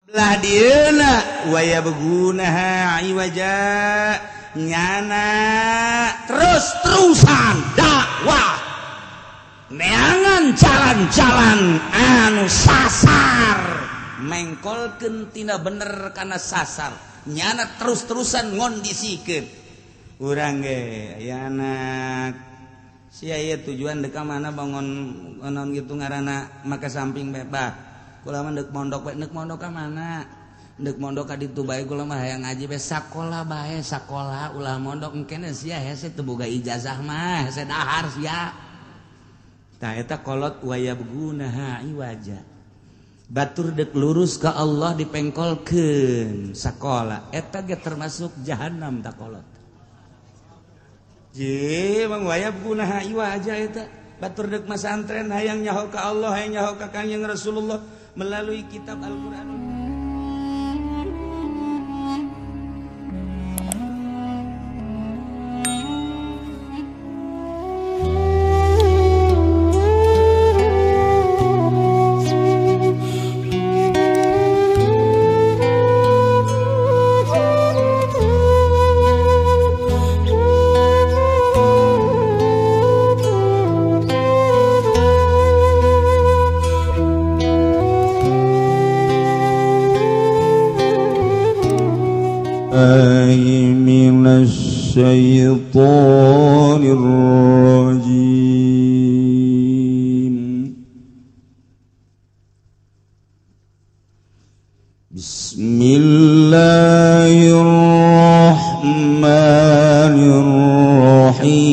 lah dieuna waya begunaha iwaja nyana terus-terusan dakwah neangan jalan-jalan anu sasar mengkolkeun tina bener kana sasar nyana terus-terusan ngondisikeun urang ge aya anak sia ieu tujuan deka mana bangun naon kitu ngaranna maka samping bebas kula mah deuk mondok bae neuk mondok ka mana deuk mondok ka ditu bae kula mah hayang ngaji bae sakola bae sakola ulah mondok engkene sia hese teu boga ijazah mah hese dahar sia tah eta kolot waya begunaha iwaja batur deuk lurus ka Allah dipengkolkeun sakola eta ge termasuk jahanam tah kolot je mang waya begunaha iwaja eta batur deuk masantren hayang nyaho ka Allah hayang nyaho ka Kangjeng Rasulullah melalui kitab Al-Quran. الشيطان الرجيم بسم الله الرحمن الرحيم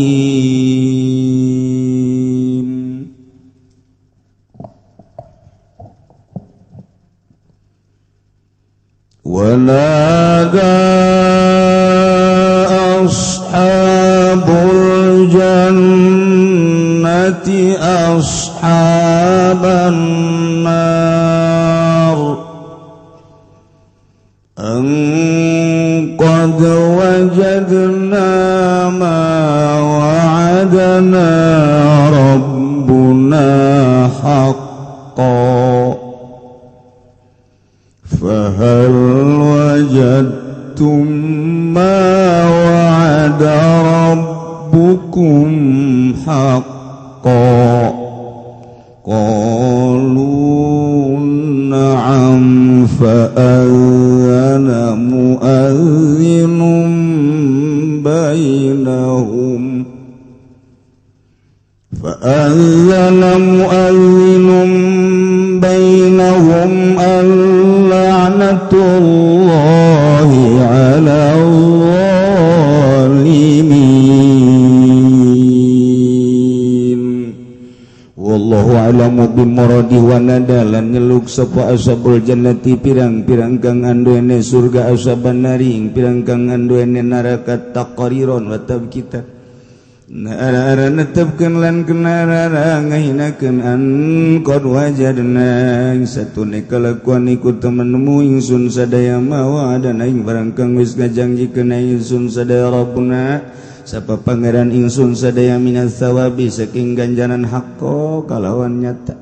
ونادى أصحاب الجنة أصحاب النار أن قد وجدنا ما وعدنا ربنا حقا فهل وجدتم ما وعد ربكم حقا قالوا نعم فأذن مؤذن بينهم اللعنة الله على الظالمين wallahu a'lamu bimuradi wa nadalan nyeluk sapa ashabul jannati pirang-pirang kang anduene surga ashaban naring pirang kang anduene neraka taqriron wa tabkita nara netepkeun lan kenara ngahinakeun an qad wajadna satune kalakuan iku temen nemu ingsun sadaya mawa adana ing barang kang wis ngajangjikeun ingsun sadaya rabbuna sapa pangeran ingsun sadaya minas sawabi saking ganjaran hakko kalawan nyata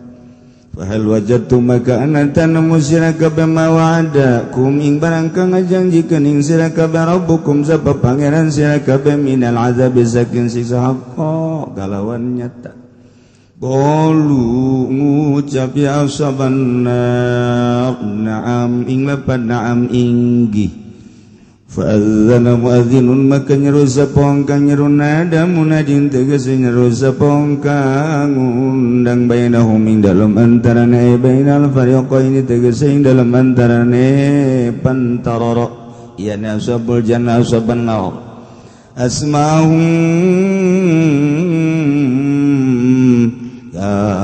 fahal wajadtu maka anatan nemu sira kabeh mawada kum ing barang kang ngajangjikeun ing sira kabeh rabbukum sapa pangeran sira kabeh minal azab saking siksa hakko kalawan nyata qalu ngucap ya ashaban na'am ing lapan na'am inggih fa'adzana mu'adzinun maka nyeru sapong kang nyeru nada munadin tegese nyeru sapong kang undang bainahum ing dalem antarane bainal fariqaini tegese ing dalem antarane pantarara yana ashabul jannah ashaban nar asma'hum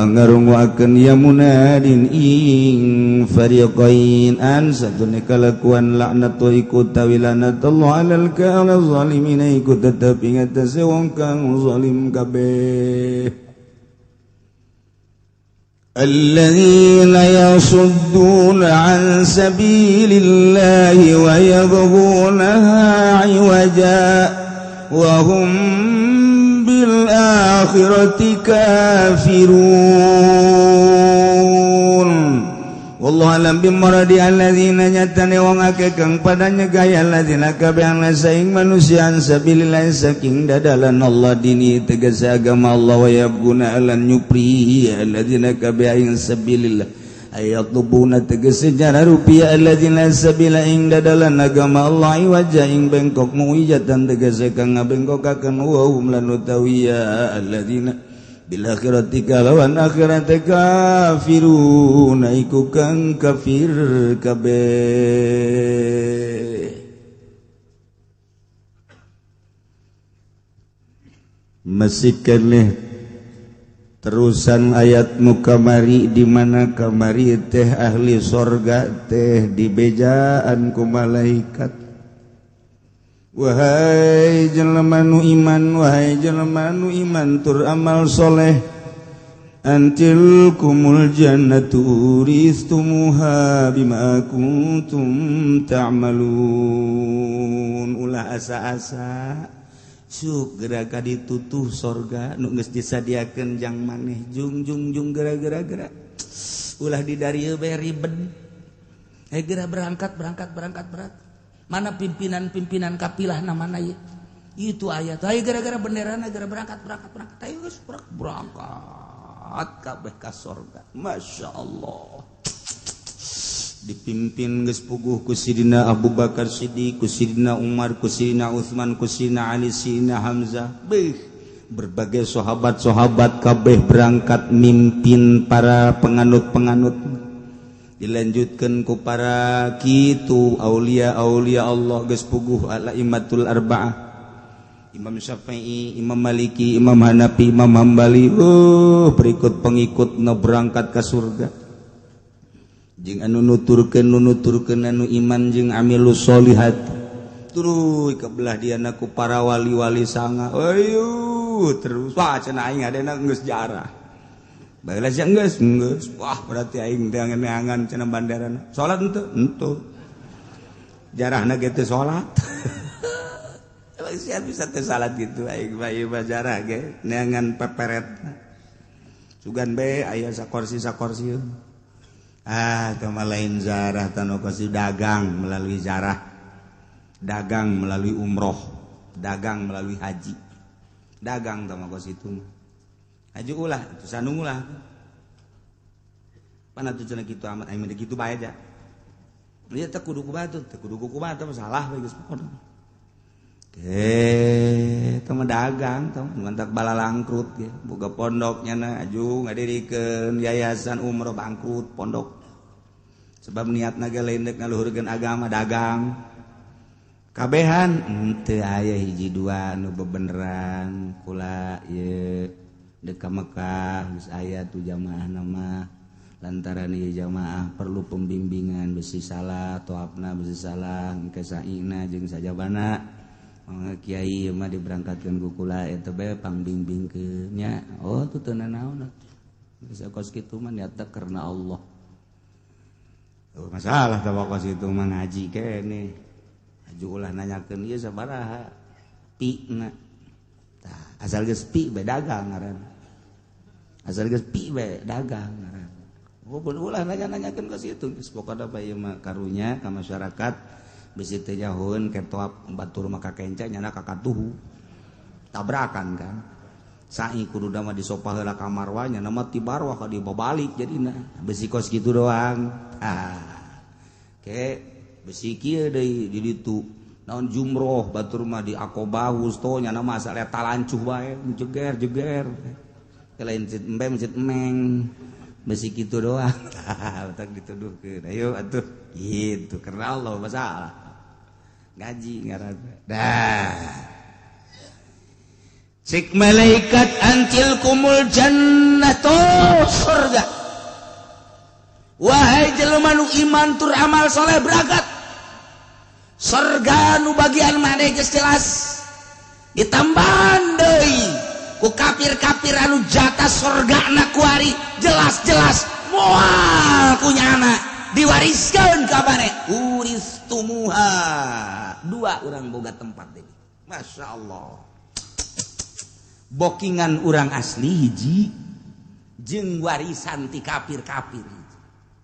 ngarungwakeun ya munadin ing fariqain an satune kalakuan laknatu iku tawilanatullah alal ka'al zalimin iku tetep ing atase wong kang zalim kabeh alladzina yasudduna an sabilillahi wa yabghunaha 'iwaja wa hum bil akhirati kafirun wallahu alam bimuradi alladzina nyatane wong akeh kang padanya gaya alladzina kabeh saing manusia sabilillah saking dadalan Allah dini tegas agama Allah wa yabguna alan nyupri alladzina kabeh ing sabilillah ayat tubuna tegas sejarah rupiah alladzina sabila ing dadalan agama Allah wajah ing bengkok muijatan tegas kang ngabengkokaken wa hum lan utawiya alladzina bil akhirati kalawan akhirat kafirun iku kang kafir kabeh. Masih keneh terusan ayat nu kamari di mana kamari teh ahli sorga teh dibejaan ku malaikat. Wahai jelema nu iman, wahai jelema nu iman tur amal soleh, antil kumul jannatu uristumuha bima kuntum ta'malun. Ulah asa-asa syuk geraga ditutuh sorga nu geus disadiakeun jang maneh jung gera-gera ulah di darieu bae ribet. Gera berangkat berat. Mana pimpinan kapilah namana ya? Itu ayat. Ayo gara-gara benderana gara berangkat. Ayo guys berangkat kabeh ka sorga. Masya Allah. Dipimpin geus puguh ku Sidina Abu Bakar Siddiq, ku Sidina Umar, ku Sidina Utsman, ku Sidina Ali, Sidina Hamzah. Berbagai sahabat-sahabat kabeh berangkat mimpin para penganut-penganut. Dilanjutkan ku para kitu aulia-aulia Allah geus puguh al-aimatul arba'ah Imam Syafi'i, Imam Maliki, Imam Hanafi, Imam Hambali berikut pengikut na berangkat ka surga jeung anu nuturkeun anu iman jeung amilus sholihat tuluy kabelah diana ku para wali-wali sanga ayo terus wah cenah aing adena geus jarah. Bagelah sia geus. Wah, berarti aing teh ngeangan cenah bandaran. Salat henteu. Jarahna ge teh salat. Emang sia bisa teh salat gitu aing mah jarah ge neangan peperet. Sugan bae aya sakorsi. Teu mah lain zarah tanu kosi dagang melalui zarah. Dagang melalui umroh, dagang melalui haji. Dagang tah mah kosi itu. Haji ulah, itu sandung ulah. Pana tuh cenah kitu amat, aing mah kitu bae aja. Ieu teh kudu ku batu masalah we geus pokona. Teu dagang, teu mantak balalangkrut ge. Boga pondoknya na aju ngadirikeun yayasan umroh bangkrut pondok. Sebab niatna ge lain dek ngaluhurkeun agama dagang. Kabehan henteu aya hiji dua nu bebeneran kula ieu deka Mekah geus aya tu jamaah nama lantaran ieu jamaah perlu pembimbingan besi salah toapna besi salah engke saina jeung sajabana kiai mah diberangkatkeun ku kula eta bae pangbimbingkeun nya oh tu teu nanaon geus kos kitu mah niatna karena Allah masalah teh kos kitu mah ngaji keneh aju ulah nanyakeun ieu sabaraha pina asal geus pi bae dagang ngaran. Asal geus pi bae dagang ngaran. Ulah nanya-nanyakeun ka situ geus pokona bae ieu mah karunya ka masyarakat bisi teh nyahoeun ketoap batur mah kakenca nyana kakatuhu. Tabrakan kan. Sai kudu mah disopah heula ka marwah nyana mah ti barwah ka dibabalik jadina. Bisi kos kitu doang. Ke bisi kieu deui di ditu naon jumroh batur mah di Aqobah wusto nya nama asal eta lancuh bae jeger lain masjid emeng besi kitu doang tak dituduhkeun ayo atuh gitu karena Allah masalah ngaji ngaranna dah sik malaikat antil kumul jannatu surga wahai jelema nu iman tur amal saleh berangkat surga nu bagian maneh geus jelas ditambahan deui ku kafir-kafir anu jatah surgana ku ari jelas-jelas moal kunyana diwariskeun ka maneh uristumuha dua urang boga tempat deui masyaallah bokingan urang asli hiji jeung warisan ti kafir-kafir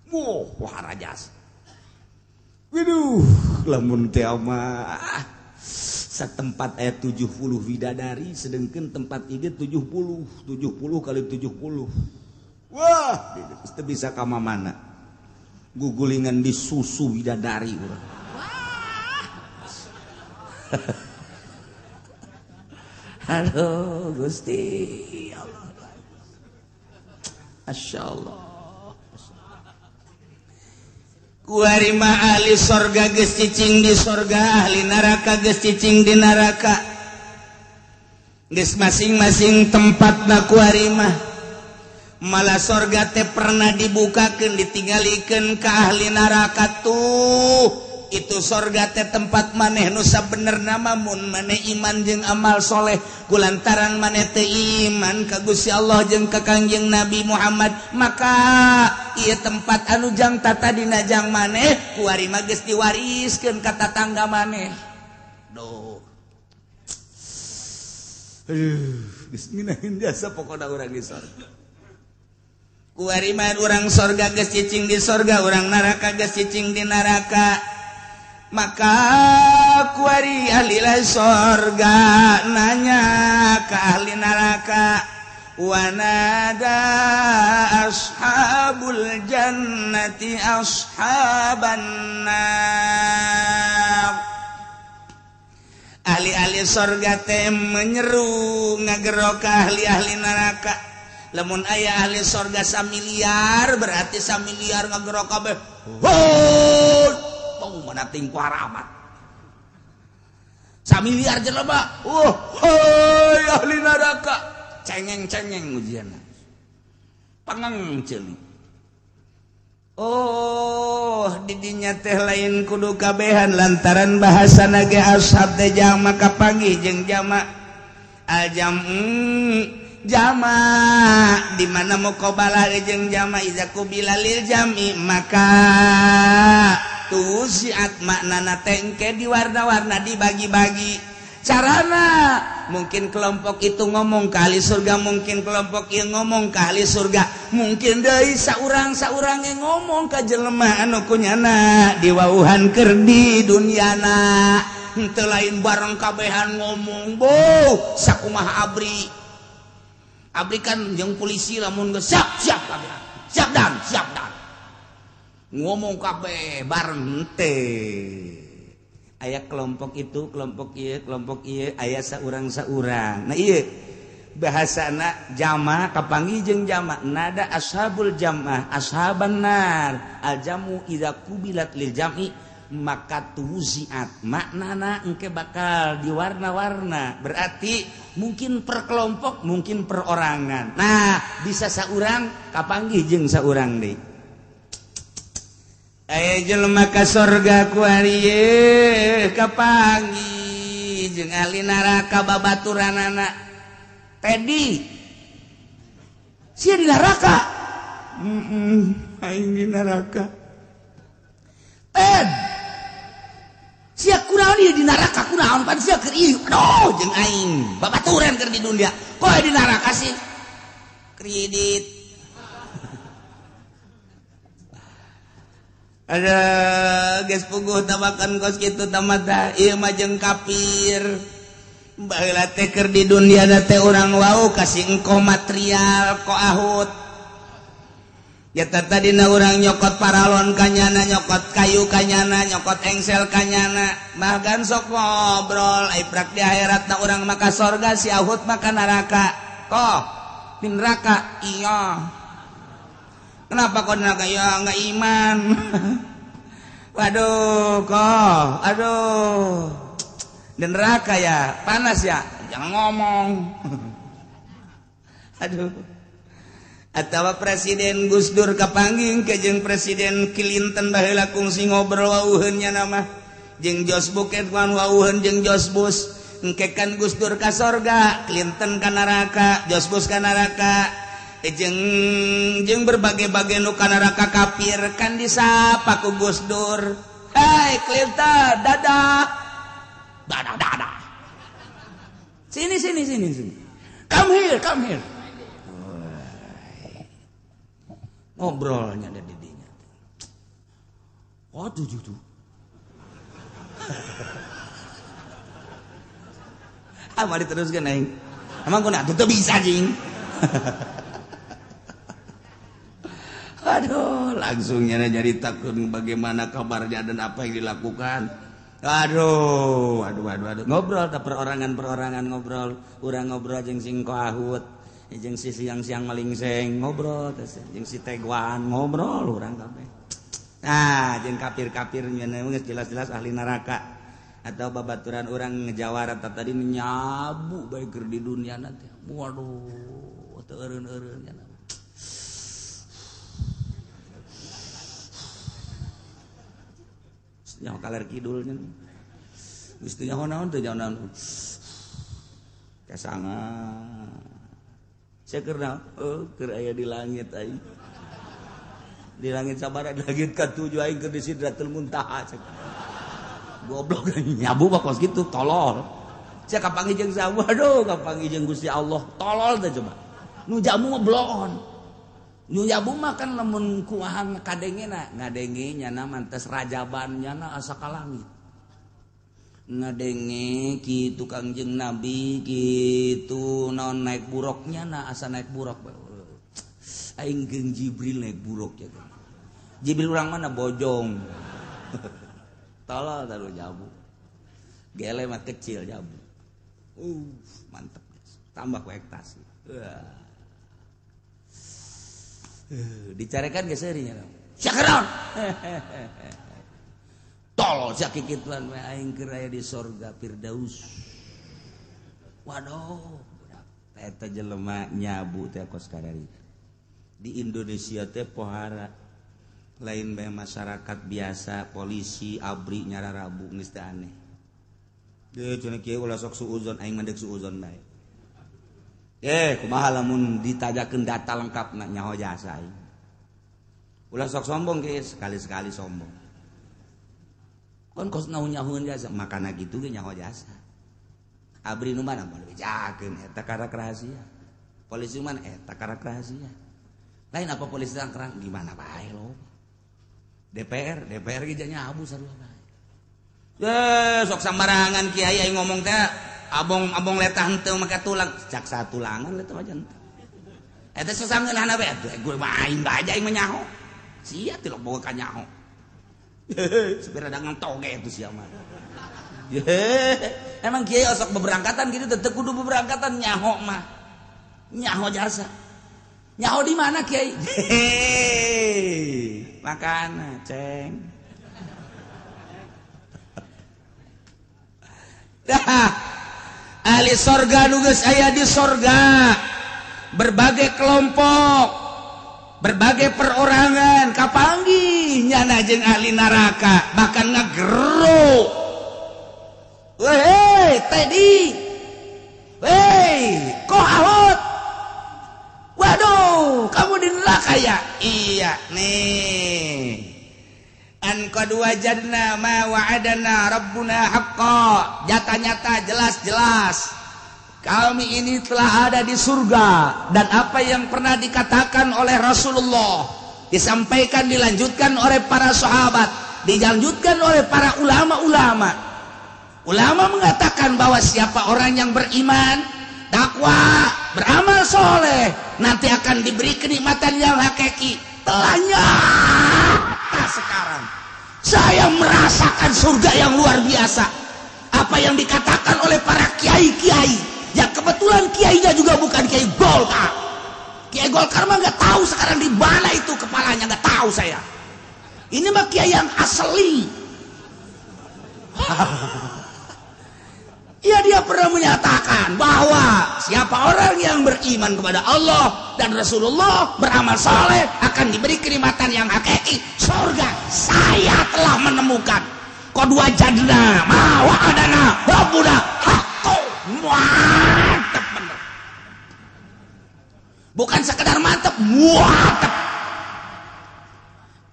wah rajas. Waduh, lamun teh mah satempat aya 70 widadari sedengkeun tempat ieu 70 kali 70. Wah, teu bisa ka mana. Gugulingan di susu widadari urang. Halo Gusti Allah. Masyaallah. Kuari mah ahli sorga geus cicing di sorga, ahli neraka geus cicing di neraka. Geus masing-masing tempatna kuari mah. Malah sorga teh pernah dibukakeun ditinggalikeun ka ahli neraka tuh. Itu sorga teh tempat maneh nu sabenerna mun maneh iman jeung amal soleh kulantaran maneh teh iman ka Gusti Allah jeung ka Kangjeng Nabi Muhammad maka ieu tempat anu jang tata dina jang maneh kuari mah geus diwariskeun ka tatangga maneh. Duh. Geus minahin jasa pokona urang di sorga. Kuari mah urang sorga geus cicing di sorga, urang neraka geus cicing di neraka. Maka kuari ahli sorga nanya ke ahli neraka wanada ashabul jannati ashaban nar. Ahli-ahli sorga teh menyeru ngagero ke ahli-ahli neraka. Lamun aya ahli sorga samiliar berarti samiliar ngagero kabeh. Mana tingku haramat samiliar jelema hoi ahli neraka cengeng-cengeng ujian pangang ceuli didinya teh lain kudu kabehan lantaran bahasana ge ashab teh jama kapanggih jeung jama aljam jama di mana muqabalah jeung jama iza kubila lil jami maka tuh siat maknana tengke di warna-warna dibagi-bagi carana mungkin kelompok itu ngomong ke ahli surga mungkin kelompok ieu ngomong ke ahli surga mungkin deui saurang-saurange ngomong ka jelema anu kunyana diwauhan keur di dunyana henteu lain bareng kabehan ngomong sakumaha abri kan jeung polisi lamun geus siap kabehan siap dan ngomong kabeh bareng teh aya kelompok itu kelompok ieu aya saurang-saurang nah ieu bahasana jama kapanggih jeung jama nada ashabul jamaah ashaban nar aljamu idza kubilat lil jam'i maka tuziat maknana engke bakal diwarna-warna berarti mungkin per kelompok mungkin perorangan nah bisa saurang kapanggih jeung saurang deui. Aya jelema ka sorga ku ari kapanggih jeung ahli neraka babaturanana Tedi sia di neraka aing di neraka Ted sia kunaon ieu di neraka kunaon pan sia keur ieu aduh jeung aing babaturan keur di dunia kok di neraka sih kredit ada geus puguh tabakan kos kitu tamata ieu mah jeung kafir baheula teh keur di dunia teh urang wau kasih engko material ko ahut ya tadina urang nyokot paralon kanyana nyokot kayu kanyana nyokot engsel kanyana bahkan sok ngobrol ai prak di akhiratna urang maka sorga si ahut maka neraka kok di neraka iya. Kenapa kau neraka ya nggak iman? Waduh kok, aduh, di neraka ya panas ya, jangan ngomong. Aduh, atau Presiden Gus Dur kapanggih ke jeung Presiden Clinton baheula kungsi ngobrol wauheunnya nama, jeung George Bush wauheun jeung George Bush, engke kan Gus Dur ka sorga, Clinton ka neraka, George Bush ka neraka. Jeung berbagai-bagai nu ka neraka kafir kan disapa ku Gus Dur. Hei Clinton, dadah. Sini. Come here. Ngobrolnya ada di dinya. Waduh tuh. Mari teruskan aing. Emang kuna tuh bisa jing. Aduh, langsungnya jadi takut bagaimana kabarnya dan apa yang dilakukan. Aduh. Ngobrol ta perorangan ngobrol. Urang ngobrol jeung sing Kohahut, jeung si siang-siang malingseng ngobrol, jeung si Tegwan ngobrol urang kabeh. Nah, jeung kafir-kafir geus jelas-jelas ahli neraka atau babaturan orang ngejawara tadi nyabu bae keur di dunia nanti. Waduh, teu eureun-eureun nya. Nyaho kaler kidulnya geus teu nyaho naon teu nyaho naon kasanga saya keur naon keur aya di langit aing di langit sabaraha di langit ka-7 aing keur di Sidratul Muntaha goblok nyabu bakos gitu tolol saya kapanggih jeung saha waduh kapanggih jeung Gusti Allah tolol teh coba nu jamu mah bloon nu jabu mah kan lamun kuahan kadengena ngadenge nyana mantes rajaban nyana asa ka langit ngadenge kitu Kangjeng Nabi kitu naon naik buruk nyana asa naik buruk aing jeung Jibril naik buruk ya kan Jibril urang mana bojong tolol taruh jabu gele mah kecil jabu mantep tambah ku ekstasi dicarekan ge seuri nya syakaron tolol sakikitlan we aing keur aya di sorga Firdaus waduh eta jelema nyabu teh kos kadari di Indonesia teh pohara lain bae masyarakat biasa polisi abri nyararabu geus teh aneh ge cenah kieu ulah sok suuzon aing mandek suuzon bae kumaha lamun ditajakeun data lengkapna nyaho jasa aing. Ulah sok sombong ge sekali-sekali sombong. Kon kos nyahoeun jasa makana gitu ge nyaho jasa. Abri nu mana mun bejakeun eta karak rahasia. Polisi mana eta karak rahasia. Lain apa polisi tangkrang gimana bae lo. DPR ge nyabu sarua bae. Sok sambarangan kiai aing ngomong teh abong letah henteu make tulang cak satulangan letah aja henteu eta sasangeunana bae gue main bae aing menyaho sia tilok boga ka nyaho supir ada ngentoge itu sia mah emang kiai osok beberangkatan gitu teu kudu beberangkatan nyaho mah nyaho jasa nyaho di mana kiai makana ceng dah ahli sorga nu geus aya di sorga berbagai kelompok berbagai perorangan kapanggih nyana jeung ahli neraka bahkan ngagero weh tadi weh Kohahut waduh kamu di neraka ya iya nih an qad wajadna ma wa'adana rabbuna haqqan nyata-nyata jelas-jelas kami ini telah ada di surga dan apa yang pernah dikatakan oleh Rasulullah disampaikan dilanjutkan oleh para sahabat dilanjutkan oleh para ulama mengatakan bahwa siapa orang yang beriman takwa beramal soleh nanti akan diberi kenikmatan yang hakiki telah nyata sekarang saya merasakan surga yang luar biasa apa yang dikatakan oleh para kiai-kiai yang kebetulan kiainya juga bukan kiai Golkar kiai Golkar mah nggak tahu sekarang di mana itu kepalanya nggak tahu saya ini mah kiai yang asli ya dia pernah menyatakan bahwa siapa orang yang beriman kepada Allah dan Rasulullah beramal saleh akan diberi kenikmatan yang hakiki surga. Saya telah menemukan qad wajadna ma wa'adana rabbuna haqqan. Mantap bener. Bukan sekedar mantap, mantap.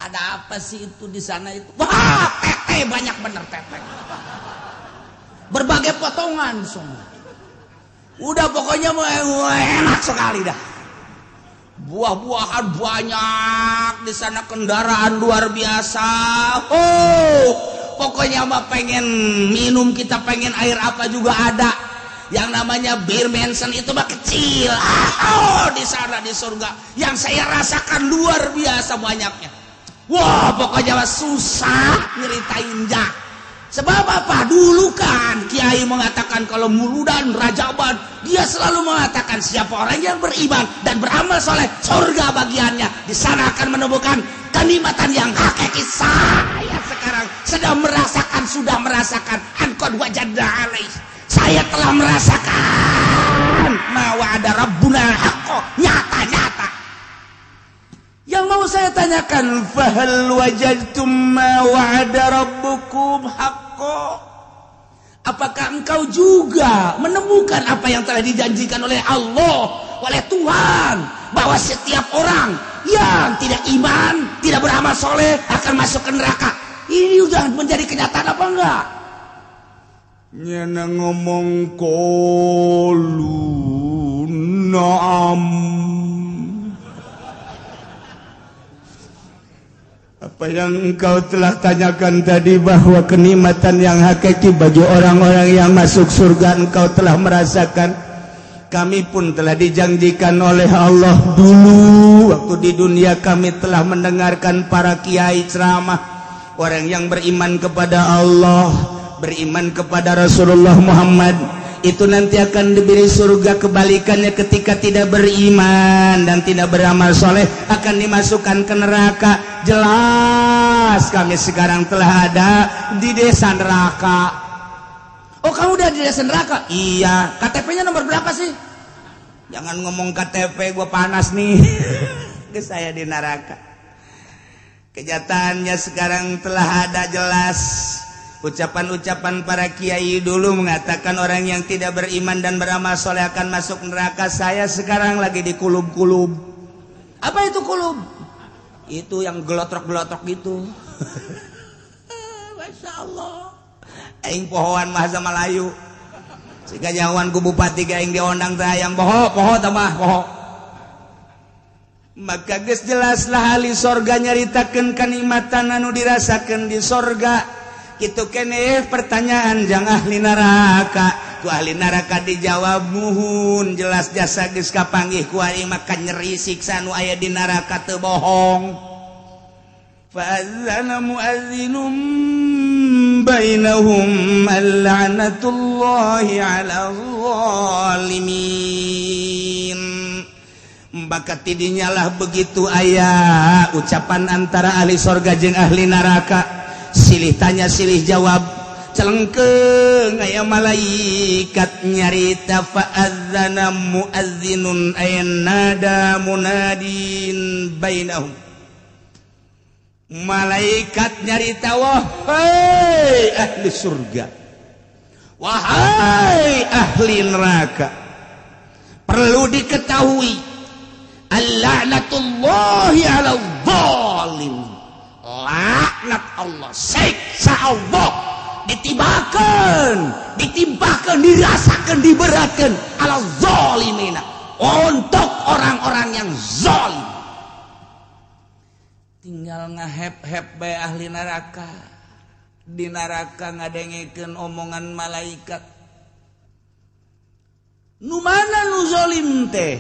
Ada apa sih itu di sana itu? Wah, tete banyak bener tete. Berbagai potongan semua. Udah pokoknya enak sekali dah. buah-buahan banyak di sana, kendaraan luar biasa. Oh, pokoknya mah pengen minum, kita pengen air apa juga ada. Yang namanya bir Manson itu mah kecil. Di sana di surga yang saya rasakan luar biasa banyaknya. Wah, pokoknya mah susah nyeritainnya. Sebab apa? Dulu kan Kiai mengatakan kalau Muludan Rajaban, dia selalu mengatakan siapa orang yang beriman dan beramal soleh, surga bagiannya. Di sana akan menemukan kenikmatan yang hakiki. Saya sekarang sudah merasakan angkot wajadna alaih. Saya telah merasakan ma wa'ada rabbuna haqqo, nyata-nyata. Yang mau saya tanyakan, fahal wajadtum ma wa'ada rabbukum haqqo? Apakah engkau juga menemukan apa yang telah dijanjikan oleh Allah, oleh Tuhan, bahwa setiap orang yang tidak iman, tidak beramal soleh akan masuk ke neraka? Ini sudah menjadi kenyataan apa enggak? Nyana ngomong kolu naam. Apa yang engkau telah tanyakan tadi, bahwa kenikmatan yang hakiki bagi orang-orang yang masuk surga engkau telah merasakan. Kami pun telah dijanjikan oleh Allah dulu waktu di dunia. Kami telah mendengarkan para kiai ceramah, orang yang beriman kepada Allah, beriman kepada Rasulullah Muhammad, itu nanti akan diberi surga. Kebalikannya, ketika tidak beriman dan tidak beramal soleh akan dimasukkan ke neraka. Jelas kami sekarang telah ada di desa neraka. Oh, kamu udah di desa neraka? Iya. KTP-nya nomor berapa sih? Jangan ngomong KTP, gue panas nih. Ke saya di neraka. Kenyataannya sekarang telah ada jelas. Ucapan-ucapan para kiai dulu mengatakan orang yang tidak beriman dan beramal soleh akan masuk neraka. Saya sekarang lagi di kulub-kulub. Apa itu kulub? Itu yang gelotrok-gelotrok gitu. Masya Allah. Aing pohoan bahasa Melayu. Sika jawan ku bupati ka aing diondang teh yang poho tambah poho. Maka geus jelaslah ahli sorga nyaritakeun kanikmatan anu dirasakeun di sorga. Kitu keneh pertanyaan jang ahli neraka. Ku ahli neraka dijawab muhun, jelas jasa geus kapanggih ku ari maka nyeri siksa nu aya di neraka teu bohong. Fa'adzana mu'adzinum bainahum al-la'natullahi 'alal zalimin. Maka tidinya lah begitu aya ucapan antara ahli sorga jeung ahli neraka. Silih tanya silih jawab, celengkeung aya malaikat nyarita. Fa'adzana mu'adzinun ayanada munadin bainahum. Malaikat nyarita, wahai ahli surga, wahai ahli neraka, perlu diketahui al-la'natullahi 'alal zalim. Laknat Allah, siksa Allah ditimpakan, dirasakan, diberatkan ala zalimina, untuk orang-orang yang zalim. Tinggal ngahep-hep bae ahli neraka. Di neraka ngadengikeun omongan malaikat. Nu mana nu zalim teh?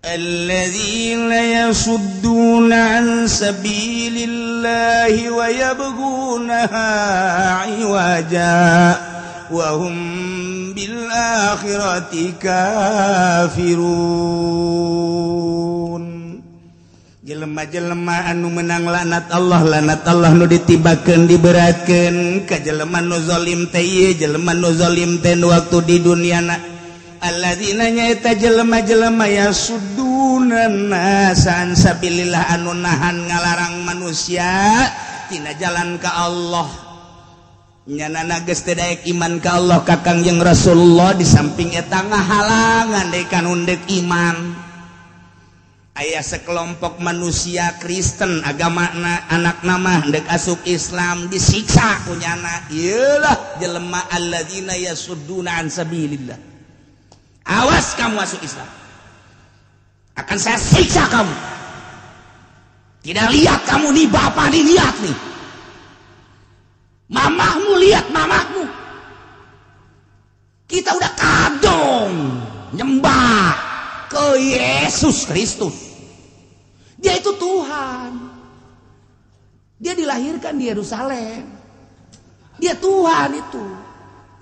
Alladzina yasudduna an sabilillahi wa yabghunaha 'iwaja wa hum bil akhirati kafirun. Jelema-jelema anu menang laknat Allah nu ditibakeun diberatkeun ka jelema nu zalim teh ieu jelema nu zalim teh waktu di duniana. Alladzina nyaita jelema-jelema yasudduna nasa an sabilillah, anu nahan ngalarang manusia tina jalan ka Allah. Nyanana geus teu daek iman ka Allah ka Kangjeng Rasulullah, di samping eta ngahalangan deui kanu deuk iman. Aya sekelompok manusia Kristen agamana anak nama hendak asup Islam disiksa kunyana. Ieulah jelema alladzina yasudduna an sabilillah. Awas kamu masuk Islam. akan saya siksa kamu. Tidak lihat kamu nih, bapak nih, lihat nih. Mamahmu, lihat mamahmu. Kita udah kadung nyembah ke Yesus Kristus. Dia itu Tuhan. Dia dilahirkan di Yerusalem. Dia Tuhan itu.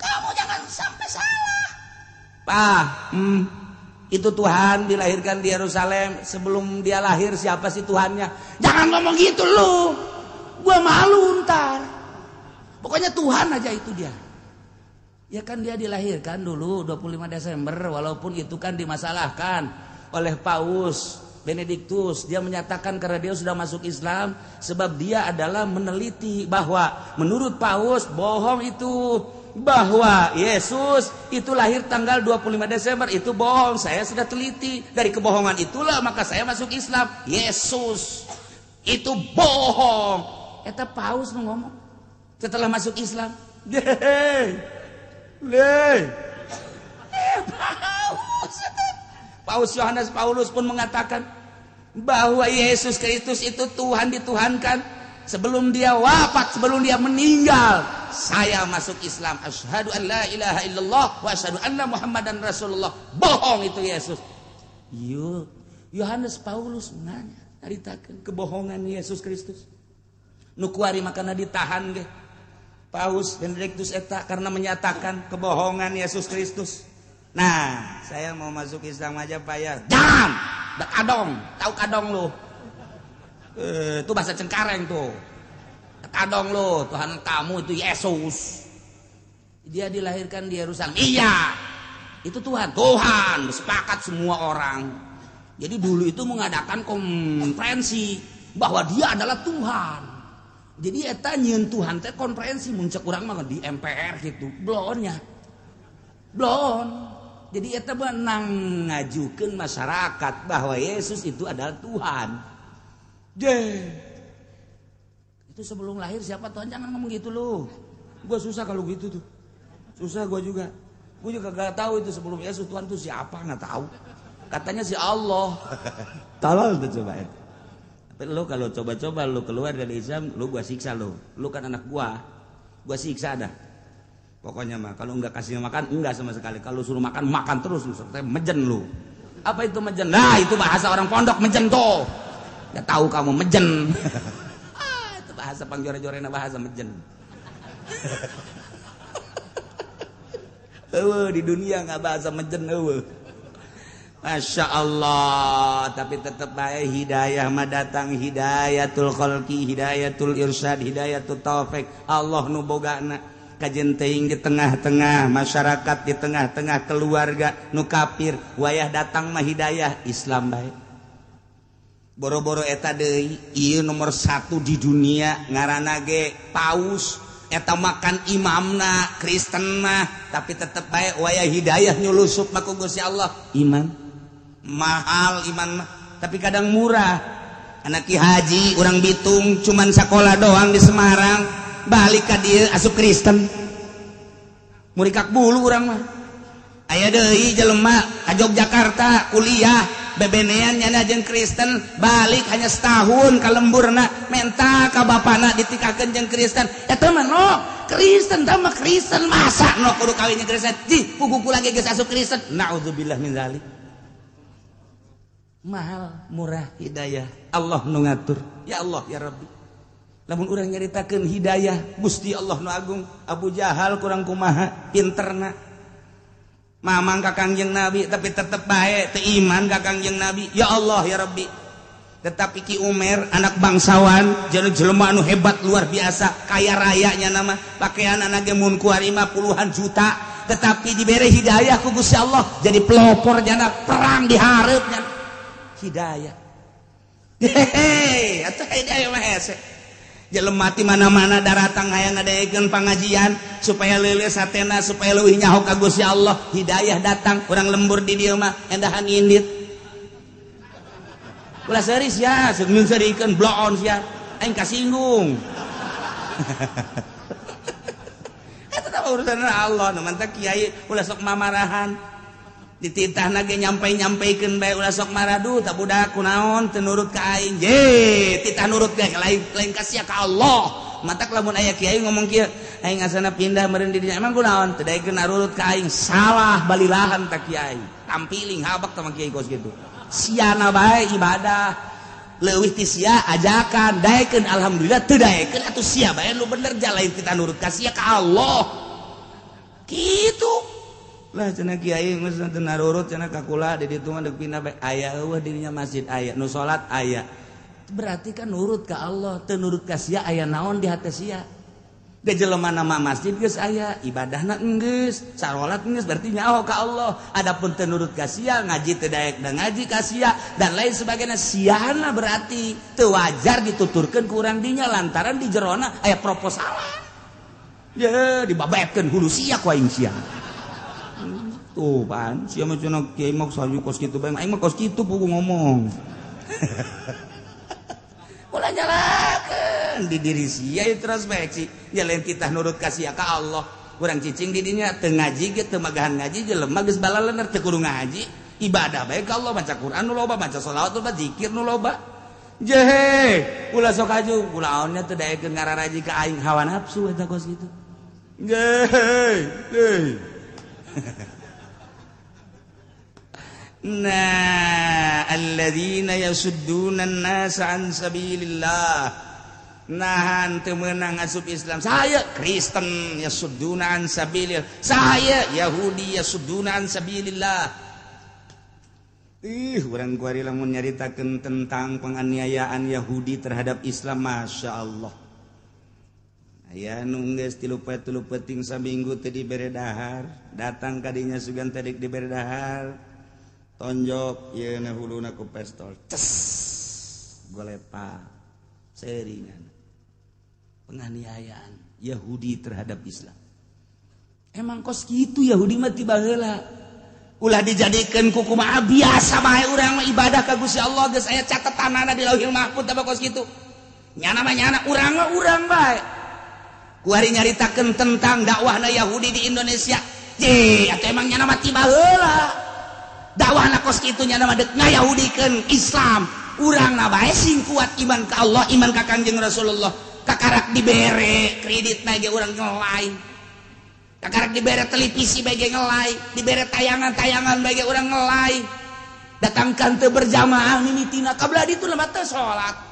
Kamu jangan sampai salah. Pak, itu Tuhan dilahirkan di Yerusalem. Sebelum dia lahir siapa sih Tuhannya? Jangan ngomong gitu lu. Gua malu ntar. Pokoknya Tuhan aja itu dia. Ya kan dia dilahirkan dulu 25 Desember. Walaupun itu kan dimasalahkan oleh Paus Benediktus. Dia menyatakan karena dia sudah masuk Islam. Sebab dia adalah meneliti bahwa menurut Paus bohong itu. Bahwa Yesus itu lahir tanggal 25 Desember. Itu bohong. Saya sudah teliti. Dari kebohongan itulah maka saya masuk Islam. Yesus itu bohong. Eta Paus ngomong setelah masuk Islam. Paus Yohanes Paulus pun mengatakan bahwa Yesus Kristus itu Tuhan dituhankan sebelum dia wafat, sebelum dia meninggal. Saya masuk Islam. Asyhadu an la ilaha illallah wa asyhadu anna Muhammadan Rasulullah. Bohong itu Yesus. Yohanes Paulus nanya, naritakeun kebohongan Yesus Kristus. Nu kuari makana ditahan ge. Paus Benediktus eta karena menyatakan kebohongan Yesus Kristus. Nah, saya mau masuk Islam aja Pak ya. Jangan! Da kadong, tahu kadong lu. Itu bahasa Cengkareng tuh. Da kadong lu, Tuhan kamu itu Yesus. Dia dilahirkan di Yerusalem. Iya. Itu Tuhan. Tuhan, sepakat semua orang. Jadi dulu itu mengadakan konferensi bahwa dia adalah Tuhan. Jadi eta nyieun Tuhan teh konferensi muncak urang mah di MPR gitu. Blonnya. Blon. Jadi eta benang ngajukeun masyarakat bahwa Yesus itu adalah Tuhan. Itu sebelum lahir siapa Tuhan, jangan ngomong gitu lu. Gua susah kalau gitu tuh. Susah gua juga. Gua juga gak tahu itu sebelum Yesus Tuhan itu siapa, enggak tahu. Katanya si Allah. Tolol tuh coba itu. Tapi lu kalau coba-coba lu keluar dari Islam, lu gua siksa lu. Lu kan anak gua siksa dah. Pokoknya mah kalau enggak kasih makan, enggak sama sekali. Kalau suruh makan, makan terus lu. Sampai mejen lu. Apa itu mejen? Nah, itu bahasa orang pondok mejen tuh. Ya tahu kamu mejen. Itu bahasa pangjore-jorena bahasa mejen. Di dunia enggak bahasa mejen eueuh. Masya Allah, tapi tetap baik hidayah mah datang, hidayatul khalqi, hidayatul irsyad, hidayatul taufik. Allah nu bogana kajen teuing di tengah-tengah masyarakat, di tengah-tengah keluarga nu kafir, wayah datang mah hidayah Islam baik. Boro-boro eta deui, ieu nomor 1 di dunia ngaranna ge Paus. Eta makan imamna Kristen mah, tapi tetap baik wayah hidayah nyulusup mah ku Gusti Allah. Iman mahal iman mah, tapi kadang murah. Anak Ki Haji urang Bitung cuman sekolah doang di Semarang, balik ka dieu asup Kristen. Murikak bulu urang mah. Aya deui jelema ka Yogyakarta kuliah bebenean nyana jeung Kristen, balik hanya setahun ka lemburna, menta ka bapana ditikakeun jeung Kristen. Eta mah no Kristen tah mah Kristen, masa no kudu kawin jeung Kristen. Ji puguku lagi geus asup Kristen. Naudzubillah min zalik. Mahal murah hidayah Allah nu ngatur. Ya Allah ya Rabbi, lamun urang nyaritakeun hidayah Gusti Allah nu agung. Abu Jahal kurang kumaha pinterna mamang ka Kangjeng Nabi tapi tetep bae teu iman ka Kangjeng Nabi. Ya Allah ya Rabbi, tetapi Ki Umer anak bangsawan jelema anu hebat luar biasa, kaya rayanya nama, pakaian anak ge mun kuari mah puluhan juta, tetapi dibere hidayah ku Gusti Allah jadi pelopor jana perang di hareupnya. Hidayah. Hehehe, atuh hidayah mah hese. Jelema ti mana-mana daratang hayang ngadaekeun pangajian supaya leuleus hatena, supaya leuwih nyaho ka Gusti Allah. Hidayah datang, urang lembur di dieu mah endahan indit. Ulah seuris ya, seungeun sarikeun bloon sia. Aing kasinggung. Eta teh urusan Allah, nu mantap kiai ulah sok mamarahan. dititah nage nyampeikeun bae ulah sok maradu tak budak kunaon teu nurut ka aing je titah nurut ge lain ka sia ka Allah matak lamun aya kiai ngomong kieu aing asana pindah meureun di dinya emang kunaon teu daekeun nurut ka aing salah balilahan ta kiai tampiling habak tah kiai kos kitu siana bae ibadah leuwih ti sia ajakan daekeun alhamdulillah teu daekeun atuh sia bae nu bener jalain titah nurut ka sia ka Allah kitu lah cenah kiai geus teu narurut cenah kakula di ditu mah deuk pindah bae aya eueuh dirinya masjid aya nu salat aya berarti kan nurut ka Allah teu nurut ka sia aya naon di hate sia da jelema nama masjid geus aya ibadahna geus salat geus berarti nyaho ka Allah adapun teu nurut ka sia ngaji teu daek da ngaji ka sia dan lain sebagainya siana berarti teu wajar dituturkeun ku urang dinya lantaran di jerona aya proposalan ya dibabetkeun hulu sia ku aing sia tuh pan sia mah cenah kiai mah sayu kos kitu bae aing mah kos kitu pugu ngomong ulah nyalakeun di diri sia introspeksi jalain kita nurut ka sia ka Allah urang cicing di dinya teu ngaji ge teu magahan ngaji jelema geus balaleuneur teu kudu ngaji ibadah bae ka Allah maca Quran nu loba maca shalawat nu loba zikir nu loba jehe ulah sok aju kunaonnya teu daekeun ngararaji ka aing hawa nafsu eta kos kitu jehe nah alladzina yasudduna an-nasa an sabilillah nahan teu meunang asup Islam saya Kristen yasudduna an sabilillah saya Yahudi yasudduna an sabilillah urang kuari lamun nyaritakeun tentang penganiayaan Yahudi terhadap Islam Masya Allah aya nu geus 3 peuting saminggu teu dibere dahar datang ka dinya sugan teh dibere dahar tonjok yeuna huluna ku pistol ces golepa seringan penganiayaan Yahudi terhadap Islam emang kos kitu Yahudi mah ti baheula ulah dijadikeun ku kumaha biasa bae urang mah ibadah ka Gusti Allah geus aya catetanana di Lauhil Mahfuz teh kos kitu nyana mah nyana urang mah urang bae ku ari nyaritakeun tentang dakwahna Yahudi di Indonesia je atuh emang nyana mah ti baheula dakwahna kos kitu nya mah deuk ngayahudikeun Islam urangna bae sing kuat iman ka Allah iman ka Kanjeng Rasulullah kakarak dibere kredit ge urang ngelai kakarak dibere televisi ge ngelai dibere tayangan-tayangan ge urang ngelai datangkan teu berjamaah mimitina kablah ditu lemah teu salat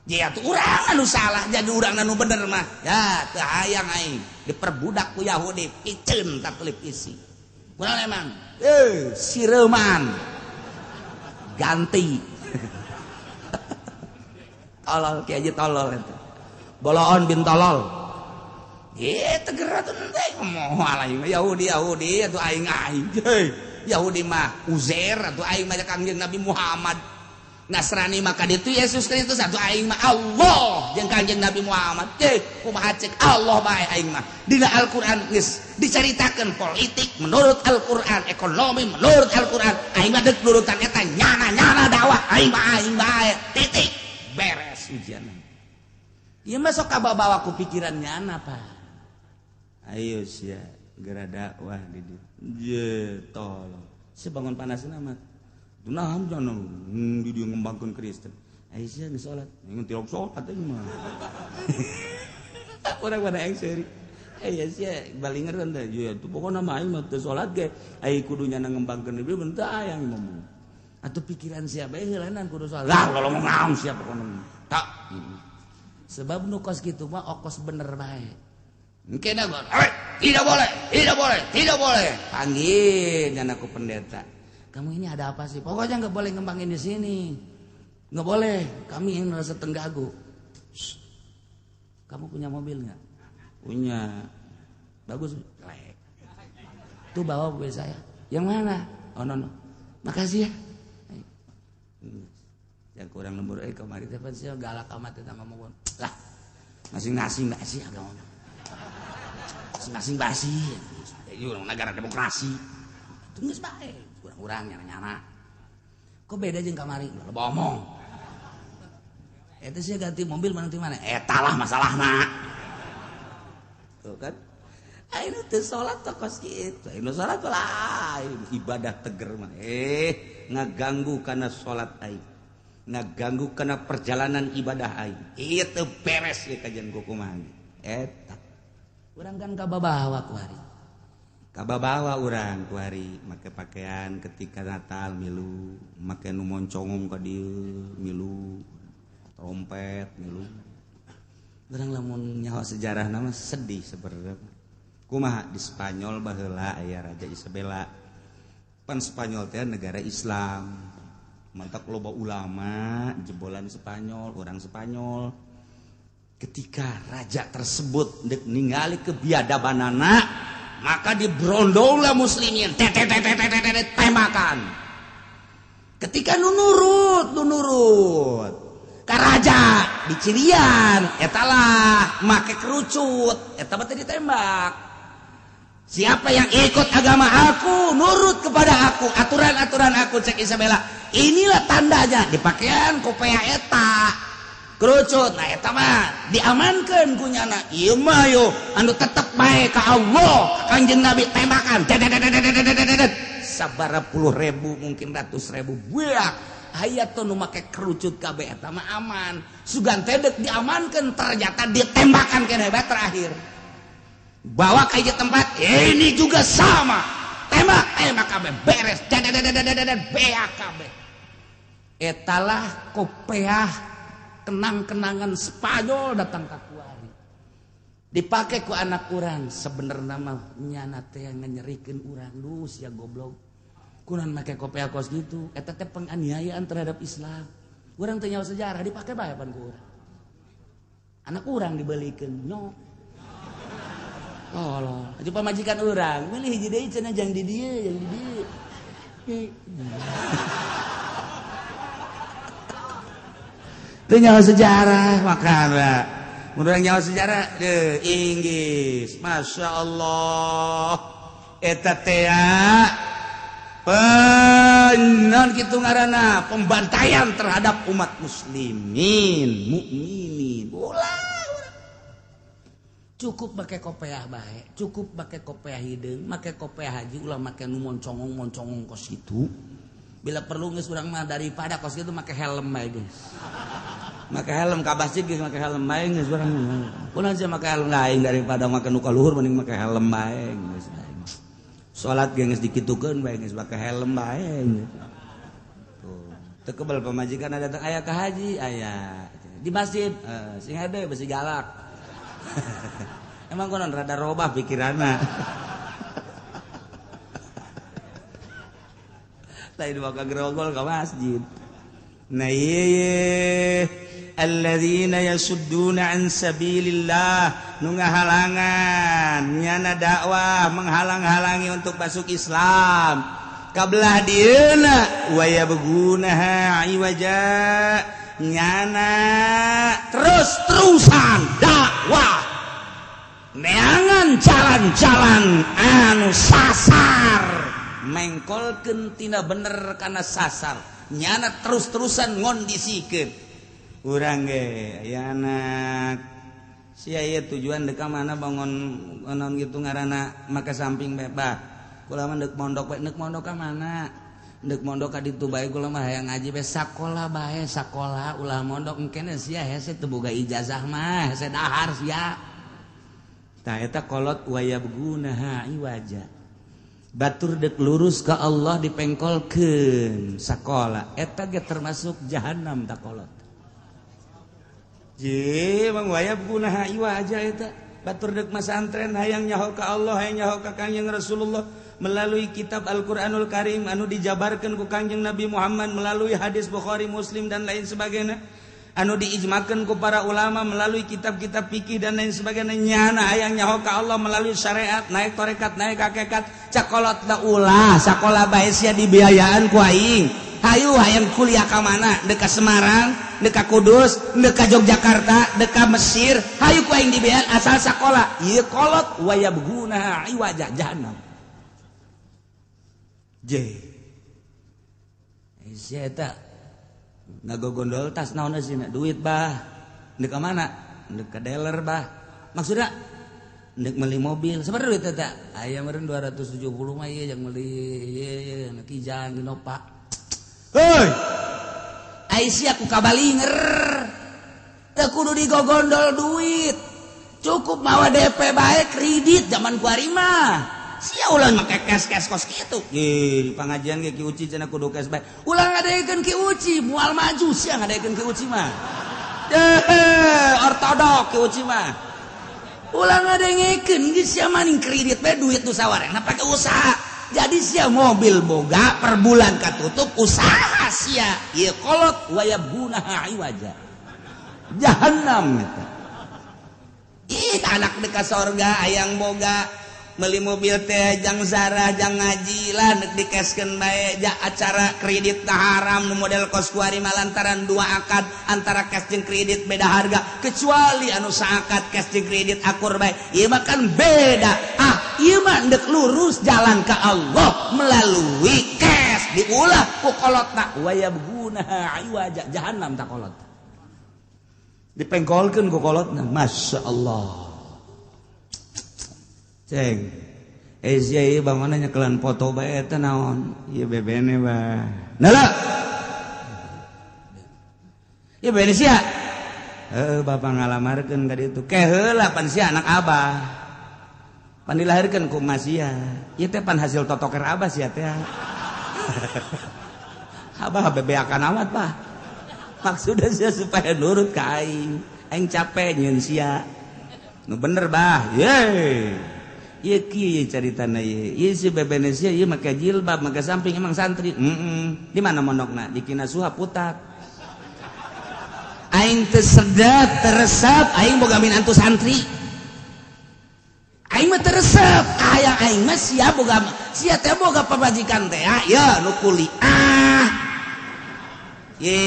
dia tuh urang anu salah jadi urang anu bener mah ya teu hayang aing diperbudak ku Yahudi piceun ta televisi kurang emang sireman ganti tolol kayak aja tolol itu boloon bin tolol tegerat teh ngomong alay Yahudi atuh aing Yahudi mah Uzair atuh aing mah Kangjeng Nabi Muhammad Nasrani maka ditu Yesus Kristus atuh aing mah Allah jeung Kanjeng Nabi Muhammad kumaha cek Allah bae aing mah dina Al-Qur'an geus dicaritakeun politik menurut Al-Qur'an ekonomi menurut Al-Qur'an aing mah deuk nurutan eta nyana dakwah aing bae titik beres ujian ieu mah sok kabawa ku pikiran nyana Pak ayo sia geura dakwah di dieu ye tolong sebangun panasna mah Dunam jangan di dia ngembangkan Kristen. Aisyah nggak sholat, ingin tiok sholat aja mah. Orang pada yang seri. Aisyah balinger kan dah. Ya tu pokoknya nama aing mah sholat ke. Aing kudunya ngembangkan dia bentar ayang ngomong. Atau pikiran siapa yang lain kudu sholat. Lah kalau mau ngaum siapa pokoknya. Tak. Sebab nukos gitu mah okos bener baik. Mungkin aku. Tidak boleh. Panggil dan aku pendeta. Kamu ini ada apa sih? Pokoknya nggak boleh ngembangin di sini, nggak boleh. Kami yang merasa tenggagu. Kamu punya mobil nggak? Punya. Bagus. Tuh bawa mobil saya. Yang mana? Oh no. Makasih ya. Yang kurang lembur. Kemarin telepon sih galak amat kita ngomong. Lah, masing-masing basi agak ngomong. Masing-masing basi. Ini orang negara demokrasi. Tunggu sebaik. Kurang nyana kok beda jeung kamari lo omong eta sih ganti mobil nanti mana eta lah masalahna tuh kan Ayeuna teu salat tokos kitu. Ayeuna salat lain ibadah teger mah. Ngaganggu kana salat aing. Ngaganggu kana perjalanan ibadah aing. Ieu teu beres ye kajian kumaha. Eta. Urang kan kababawa ku hari. Kababawa urang ku hari make pakaian ketika Natal milu, make nu moncongong ka dieu milu, trompet milu. Urang lamun nyaho sejarah nama sedih sebenarnya. Kumaha di Spanyol baheula aya Raja Isabella. Pan Spanyol teh negara Islam. Mantap loba ulama jebolan Spanyol, orang Spanyol. Ketika raja tersebut dek ningali kebiadabanana, maka dibrondollah muslimin temakan. Ketika nunurut ka raja dicirian etalah make kerucut eta mah teh ditembak. Siapa yang ikut agama aku, nurut kepada aku, aturan-aturan aku, cek Isabella. Inilah tandanya di pakaian kopea eta kerucut. Nah eta mah diamankeun ku nyana. Ieu mah yo anu tetep bae ka Allah, ka Kanjeng Nabi tembakan. Sabaraha puluh ribu mungkin ratus ribu buak. Aya tuh nu make kerucut kabeh eta mah aman. Sugan teh deuk diamankeun ternyata ditembakan keneh bae terakhir. Bawa ke tempat ini juga sama. Tembak kabeh beres. Beak kabeh. Etalah kopeah kenang-kenangan Spanyol datang ka kuari. Dipake ku anak urang sebenarnya mah nyana teh nganyerikeun urang duh sia goblok. Kunaon make kopeah kos gitu? Eta teh penganiayaan terhadap Islam. Urang teh nyaho sejarah dipake bae pan ku urang. Anak urang dibelikeun nyok. Oh, aja pamajikan urang, milih hiji deui cenah jang di dieu, Teu nyaho sejarah makana. Mun urang nyaho sejarah deuh Inggris. Masyaallah. Eta teh non kitu ngaranna pembantaian terhadap umat muslimin, mukminin. Ulah. Cukup pakai kopeah bae, cukup pakai kopeah hideung, make kopeah haji ulah make nu moncongong kos itu. Bila perlu geus urang mah daripada kos itu make helm bae geus. Make helm ka masjid geus make helm bae geus urang. Kunaon sih make helm lain daripada make nu ka luhur mending make helm bae geus. Salat geus dikitukeun bae geus make helm bae. Tuh, teu kebal pamajikan datang aya ka haji aya. Di masjid sing hade besi galak. Emang konon rada robah pikiranna. Lain maka gerogol ka masjid. Nah ieu alladzina yasudduna an sabilillah nu ngahalangan nyana dakwah menghalang-halangi untuk masuk Islam. Kabelah dieuna wa yabgunaha iwaja nyana terus-terusan dakwah neangan jalan-jalan anu sasar mengkolkeun tina bener kana sasar nyana terus-terusan ngondisikeun urang ge aya anak sia ieu tujuan deuk ka mana bangun onon kitu ngaranna make samping bebas kula mah deuk mondok bae deuk mondok ka mana deuk mondok ka ditu bae kula mah hayang ngaji bae sakola bae sakola ulah mondok engkene sia hese teu boga ijazah mah hese dahar sia tah eta kolot wayabgunaha iwaja batur deuk lurus ka Allah dipengkolkeun sakola eta ge termasuk jahanam ta kolot je mang wayabgunaha iwaja eta batur deuk masantren hayang nyaho ka Allah hayang nyaho ka Kanjeng Rasulullah melalui kitab Al-Quranul Karim anu dijabarkan ku Kanjeng Nabi Muhammad melalui hadis Bukhari Muslim dan lain sebagainya anu diijmakan ku para ulama melalui kitab-kitab fikih dan lain sebagainya nyana hayang nyaho ka Allah melalui syariat naik tarekat naik hakikat cakolot da ulah sakola bae sia dibiayaan ku aing hayu hayang kuliah ka mana deuk ka Semarang deuk ka Kudus deuk ka Yogyakarta deuk ka Mesir hayu ku aing dibiayaan asal sakola ieu kolot wayabguna iwaja jahannam J. Sia eta ngagogondol tas naon sih duit bah. Deuk ka mana? Deuk ka dealer bah. Maksudna ndek meuli mobil sabar duit eta aya meureun 270 mah ieu yang meuli ieu anak kijang di Nopa heuy ai sia ku kabalinger teu kudu digogondol duit cukup mawa DP bae kredit zaman kuari mah sia ulah make cash kos kitu ye di pangajian ge Ki Uci cenah kudu cash bae ulah ngadegeun Ki Uci moal maju sia ngadegeun Ki Uci mah ortodok Ki Uci mah ulah ngadengekeun geus sia maning kredit bae duit nu sawarena pake usaha jadi sia mobil boga per bulan katutup usaha sia ieu kolot wayabgunaha iwaja jahannam eta ih anak dekat sorga ayang boga meuli mobil teh jang zarah jang ngaji lah nek dikeskeun bae ja acara kredit tah haram nu model kos kuari lantaran dua akad antara cash jeung kredit beda harga kecuali anu saakad cash jeung kredit akur bae ieu mah kan beda ieu mah ndek lurus jalan ka Allah melalui cash diulah ku kolotna wa yabgunaha iwaja jahannam ta kolot dipengkolkeun ku kolotna masyaallah ceng sia ieu bangona nyekelan foto bae eta naon ieu bebene bah nalah ieu bebene sia bapak ngalamarkeun ka ditu ke heula pan sia anak abah pan dilahirkeun ku emak sia ieu teh pan hasil totoker abah sia teh abah bebeakan amat bah maksudna sia supaya nurut ka aing capek nyeun sia nu bener bah ye ieu kieu caritana ieu si bebene sia ieu make jilbab make samping emang santri di mana mondokna di Kinasuha Putat aing teu sedap teresep aing boga minantu santri aing mah teresep aya aing mah sia boga sia teh boga pamajikan teh ya nu kuliah ye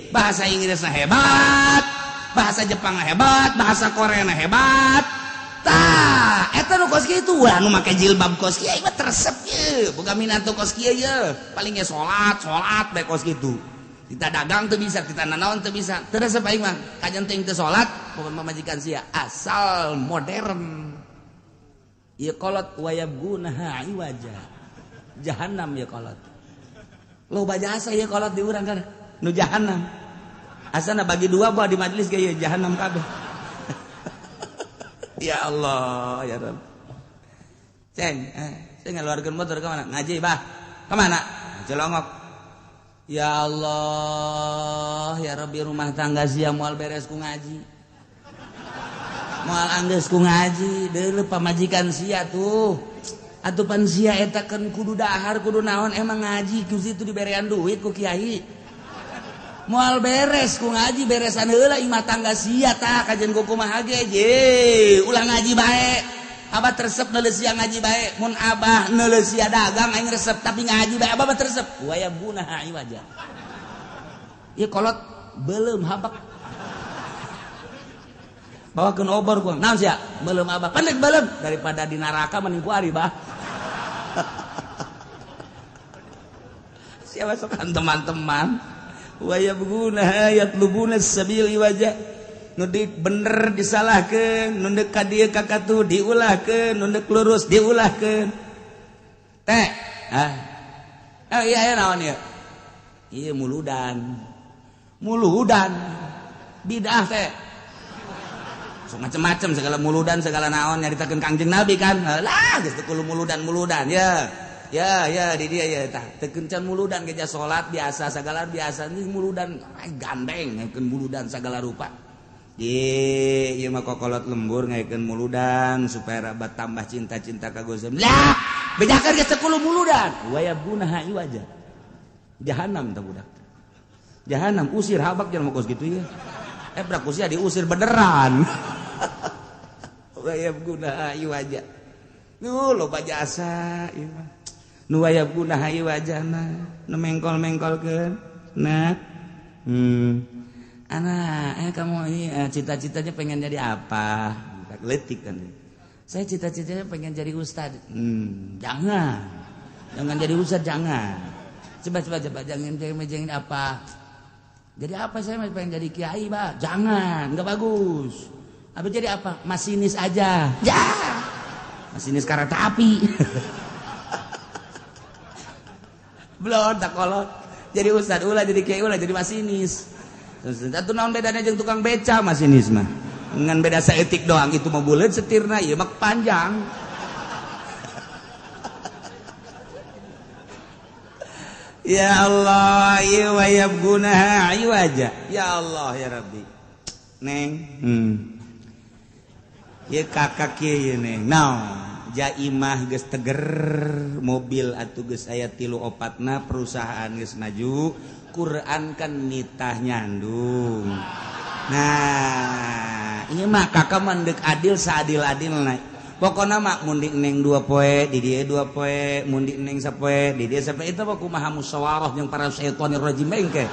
bahasa Inggrisna hebat bahasa Jepangna hebat bahasa Koreana hebat tah eta nu kos kitu ulah nu make jilbab kos kieu mah teresep ye boga minantu kos kieu ye paling ge salat bae kos kitu kita dagang teu bisa kita nanaon teu bisa teresep aing mah kajen teh teu salat pokon pamajikan sia asal modern ieu kolot wayabgunaha iwaja jahannam ya kolot loba jasa ieu kolot di urang kan nu jahannam asana bagi dua bawa di majelis ge ieu jahannam kabeh ya Allah ya Rabb ceng saya ngeluarkeun motor ke mana ngaji bah ke mana Cilongok ya Allah ya Rabbi rumah tangga sia moal beres ku ngaji moal anggeus ku ngaji deuleu pamajikan sia tuh atuh pan sia eta kan kudu dahar kudu naon emang ngaji ku situ diberean duit ku kiai moal beres ku ngaji beresan heula imah tangga sia tah kajen ku kumaha ge je ulah ngaji bae abah teresep neuleuh sia ngaji bae mun abah neuleuh sia dagang aing resep tapi ngaji bae abah teresep wayabgunaha iwaja ieu kolot beuleum habak bawakeun obor ku naon sia beuleum abah pandek beuleum daripada di neraka mending ku ari bah sia masokan teman-teman wayabgunaha yatlubuna sabil iwaja nu bener disalahkeun nu deuk ka dieu ka katu diulahkeun nu deuk lurus diulahkeun teh iya naon ieu ieu muludan bidah teh sok macem-macem segala muludan segala naon nyaritakeun Kangjeng Nabi kan lah geus teu kudu muludan ya di dia ya tah teu kencan muludan geja salat biasa sagala biasa ini muludan gandeng ngakeun muludan sagala rupa ieu mah kokolot lembur ngakeun muludan supaya rabat tambah cinta-cinta ka Gusti lah bejakeun geus teu kudu muludan wayabgunaha iwaja jahannam tah budak jahannam usir habak jangan kos gitu ya brak usia diusir beneran wayabgunaha iwaja nu loba jasa ieu mah nu wayabgunaha iwajana nu mengkol-mengkolkeun nah anak kamu ini cita-citanya pengen jadi apa letik kan saya cita-citanya pengen jadi ustad jangan jadi ustad jangan coba jangan apa jadi apa saya pengen jadi kiai bah jangan nggak bagus Abah jadi apa? Masinis aja. Ya. Masinis kereta api. Belum tak kolot. Jadi ustad ulah jadi kiai ulah jadi masinis. Atuh naon bedana jeung tukang beca masinis mah. Ngan beda saeutik doang itu mah buleud setirna ieu mah panjang. Ya Allah, ya wayab gunaha iwaja. Ya Allah ya Rabbi. Neng. Ya kakak kieu neng. Naon? Jaimah geus teger mobil atuh geus aya 3-4na perusahaan geus maju Quran kan nitah nyandung. Nah ieu mah kakak mandek adil saadil-adilna pokona mah mun di neng 2 poe di dieu 2 poe mun di neng sapoe di dieu sapoe itu mah kumaha musyawarah jeung para syaitonir rajim engke.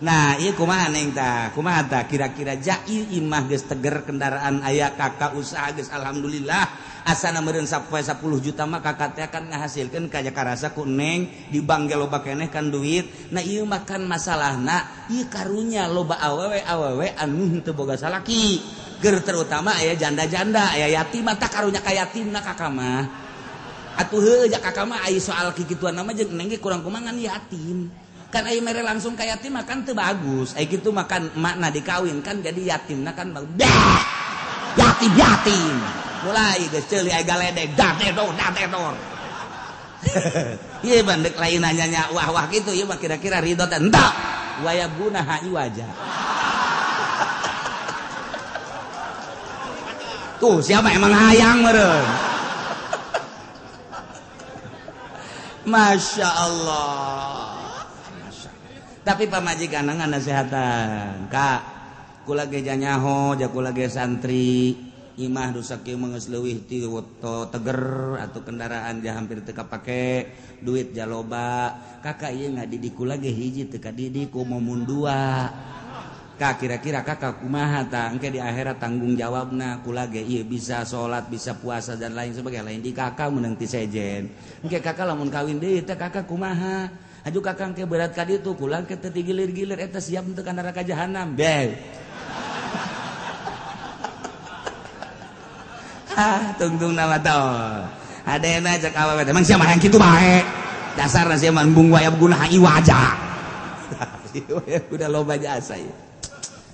Nah ieu kumaha neng tah kumaha tah kira-kira jai imah geus teger kendaraan aya kakak usaha geus alhamdulillah asana meureun sapoe 10 juta mah kakak teh akan ngahasilkeun ka jakarasa ku neng di bank ge loba keneh kan duit. Nah ieu mah kan masalahna ieu karunya loba awewe anu teu boga salaki ger terutama aya janda-janda aya yatim mah tak karunya ka yatimna kakak mah atuh heuh jak kakak mah aya soal kikituan mah jeung neng ge kurang kumaha ngan yatim. Kan ai mere langsung ka yatim makan teu bagus. Ai kitu makan makna dikawin kan jadi yatimna kan bagus. Yatim. Mulai geus ceuli ai galedeg dadedor. Ieu bandek lain nanya wah kitu ieu mah kira-kira ridho teh henteu. Wayab gunaha iwaja. Tuh siapa emang hayang meureun. Masya Allah. Tapi pamajikan ngasehatan kak kula ge janyaho jak kula ge santri imah dosa kieu mah geus leuwih ti teger atuh kendaraan ja hampir teu kapake duit ja loba kakak ieu ngadidik kula ge hiji teu kadidik umum 2 kak kira-kira kakak kumaha tah engke di akhirat tanggung jawabna kula ge ieu bisa salat bisa puasa dan lain sebagainya lain di kakak meunang ti sejen engke kakak lamun kawin deui teh kakak kumaha aju kakang ke berat ka ditu kulang ke teu gilir-gilir eta siap untuk ka neraka jahanam bel. Tungtung nama tol. Adena cek awewe emang sia mah yang kitu bae. Dasarna sia mah embung wayab gunaha iwaja. Udah loba jasa ya.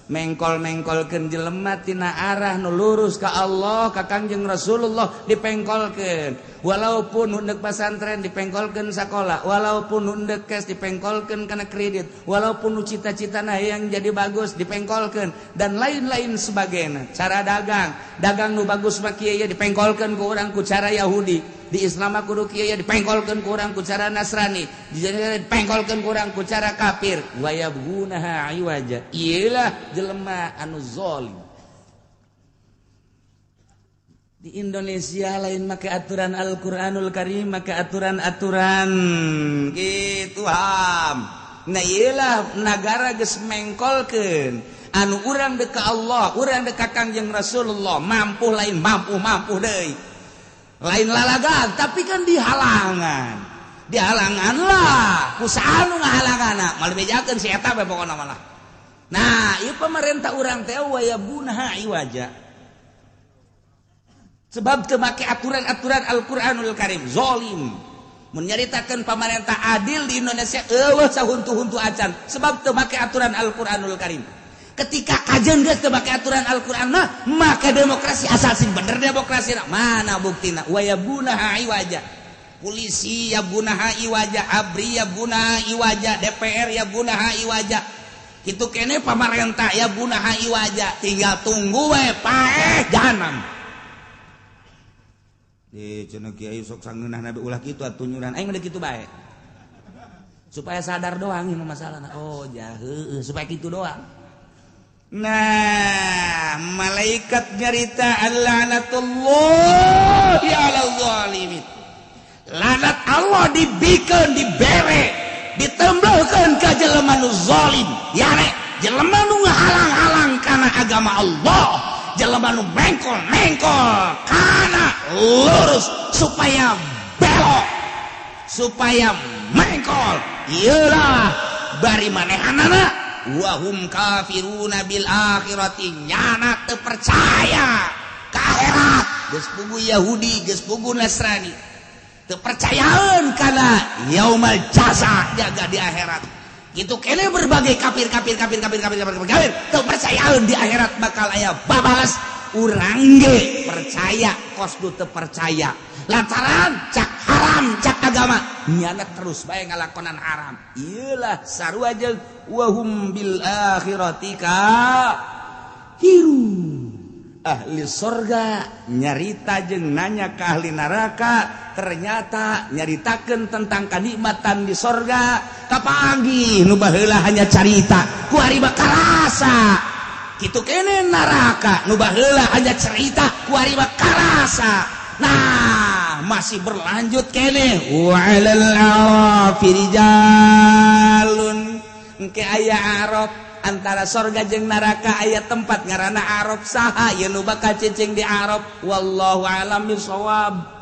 Mengkol-mengkolkeun jelema tina arah nu lurus ka Allah ka Kangjeng Rasulullah dipengkolkeun walaupun undek pesantren dipengkolkeun sakola walaupun undek kes dipengkolkeun kana kredit walaupun nu cita-citana yang jadi bagus dipengkolkeun dan lain-lain sebagainya cara dagang nu bagus mah kieu dipengkolkeun ku urang ku cara Yahudi di Islam kudu kieu dipengkolkeun ku urang ku cara Nasrani dipengkolkeun ku urang ku cara kafir wayabgunaha iwaja iyalah jelema anu zalim. Di Indonesia lain make aturan Al-Qur'anul Karim make aturan-aturan kitu ham. Nah iyalah negara geus mengkolkeun anu urang deuk ka Allah urang deuk ka Kangjeng Rasulullah mampu lain mampu deui lain lalagan tapi kan dihalangan lah ku saanu ngahalanganna malah bejakeun si eta bae pokona malah. Nah ieu pemerintah urang teh wayabgunaha iwaja sebab teu make aturan-aturan Al-Qur'anul Karim zalim mun nyaritakeun pemerintah adil di Indonesia eueuh sahuntu-huntu acan sebab teu make aturan Al-Qur'anul Karim. Ketika kajian geus teu make aturan Al-Qur'an maka demokrasi asal sing bener demokrasi mana buktina wayabgunaha iwaja. Polisi yabgunaha iwaja, ABRI yabgunaha iwaja, DPR yabgunaha iwaja. Kitu kene pamarentah yabgunaha iwaja, tinggal tunggu we paeh jahanam. Di cenah kiai sok sangeunahna ulah kitu atuh nyuran aing mah kitu bae. Supaya sadar doang ieu masalahna. Oh, ja heueuh supaya kitu doang. Nah, malaikat nyarita laknatullahi 'alal zalimin. Laknat Allah dibikeun dibere, ditembelkeun ka jelema nu zalim. Ya rek, jelema nu ngahalang-halang kana agama Allah, jelema nu mengkol-mengkol kana lurus supaya belok, supaya mengkol. Ieulah bari manehanana wahum kafiruna bil akhirati nyana teu percaya ka akhirat geus puguh Yahudi geus puguh Nasrani teu percayaan kana yaumal jaza jaga di akhirat gitu kene berbagai kafir teu percayaan di akhirat bakal aya babalas urang ge percaya kosdu teu percaya lantaran cak haram cak agama nyana terus bae ngalakonan haram ieulah sarua jeung wahum bil akhirati kafiru ahli surga nyarita jeung nanya ka ahli neraka ternyata nyaritakeun tentang kanikmatan di surga kapanggih nu baheula hanya carita ku ari bakal rasa kitu kene neraka nu baheula hanya cerita ku ari bakal rasa. Nah, masih berlanjut kene. Wa'alal arafi rijalun. Engke aya araf antara surga jeung neraka aya tempat ngaranna araf saha ye nu bakal cicing di araf wallahu a'lam bishawab.